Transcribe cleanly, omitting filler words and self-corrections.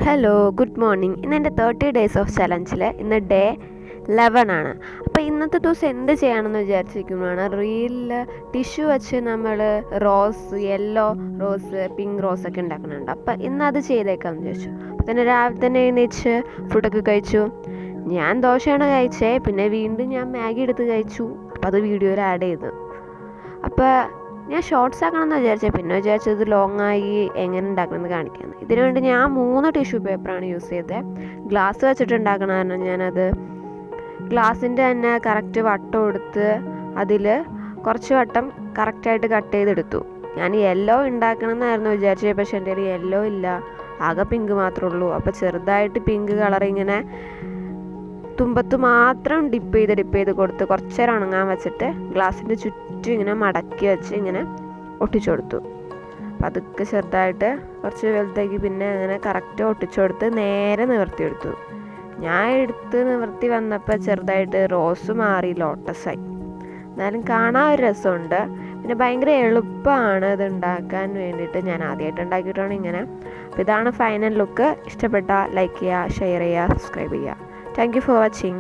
Hello, good morning. ഇന്ന് എൻ്റെ 30 days of ചലഞ്ചിൽ ഇന്ന് ഡേ 11 ആണ്. അപ്പോൾ ഇന്നത്തെ ദിവസം എന്ത് ചെയ്യണമെന്ന് വിചാരിച്ചിരിക്കുന്നതാണ്. റീലിൽ ടിഷ്യൂ വെച്ച് നമ്മൾ rose, yellow rose, pink rose ഒക്കെ ഉണ്ടാക്കുന്നുണ്ട്. അപ്പോൾ ഇന്ന് അത് ചെയ്തേക്കാമെന്ന് വിചാരിച്ചു. അപ്പോൾ തന്നെ രാവിലെ തന്നെ എഴുന്നേച്ച് ഫുഡൊക്കെ കഴിച്ചു. ഞാൻ ദോശയാണ് കഴിച്ചത്. പിന്നെ വീണ്ടും ഞാൻ മാഗി എടുത്ത് കഴിച്ചു. അപ്പോൾ അത് വീഡിയോയിൽ ആഡ് ചെയ്തു. അപ്പോൾ ഞാൻ ഷോർട്സ് ആക്കണമെന്ന് വിചാരിച്ചത്. പിന്നെ വിചാരിച്ചത് ലോങ്ങായി എങ്ങനെ ഉണ്ടാക്കണമെന്ന് കാണിക്കാമെന്ന്. ഇതിനു വേണ്ടി ഞാൻ 3 ടിഷ്യൂ പേപ്പറാണ് യൂസ് ചെയ്തത്. ഗ്ലാസ് വെച്ചിട്ടുണ്ടാക്കണം. കാരണം ഞാനത് ഗ്ലാസിൻ്റെ തന്നെ കറക്റ്റ് വട്ടം എടുത്ത് അതിൽ കുറച്ച് വട്ടം കറക്റ്റായിട്ട് കട്ട് ചെയ്തെടുത്തു. ഞാൻ യെല്ലോ ഉണ്ടാക്കണമെന്നായിരുന്നു വിചാരിച്ചത്. പക്ഷേ എൻ്റെ കയ്യിൽ യെല്ലോ ഇല്ല, ആകെ പിങ്ക് മാത്രമേ ഉള്ളൂ. അപ്പോൾ ചെറുതായിട്ട് പിങ്ക് കളർ ഇങ്ങനെ തുമ്പത്ത് മാത്രം ഡിപ്പ് ചെയ്ത് കൊടുത്ത് കുറച്ച് നേരം ഉണങ്ങാൻ വെച്ചിട്ട് ഗ്ലാസിൻ്റെ ചുറ്റും ഇങ്ങനെ മടക്കി വെച്ച് ഇങ്ങനെ ഒട്ടിച്ചു കൊടുത്തു. അപ്പം അതൊക്കെ ചെറുതായിട്ട് കുറച്ച് വലുതാക്കി പിന്നെ അങ്ങനെ കറക്റ്റ് ഒട്ടിച്ചു കൊടുത്ത് നേരെ നിവർത്തിയെടുത്തു. ഞാൻ എടുത്ത് നിവർത്തി വന്നപ്പോൾ ചെറുതായിട്ട് റോസ് മാറി ലോട്ടസായി. എന്നാലും കാണാൻ ഒരു രസമുണ്ട്. പിന്നെ ഭയങ്കര എളുപ്പമാണ് ഇത് ഉണ്ടാക്കാൻ വേണ്ടിയിട്ട്. ഞാൻ ആദ്യമായിട്ട് ഉണ്ടാക്കിയിട്ടാണ് ഇങ്ങനെ. അപ്പോൾ ഇതാണ് ഫൈനൽ ലുക്ക്. ഇഷ്ടപ്പെട്ടാൽ ലൈക്ക് ചെയ്യുക, ഷെയർ ചെയ്യുക, സബ്സ്ക്രൈബ് ചെയ്യുക. Thank you for watching.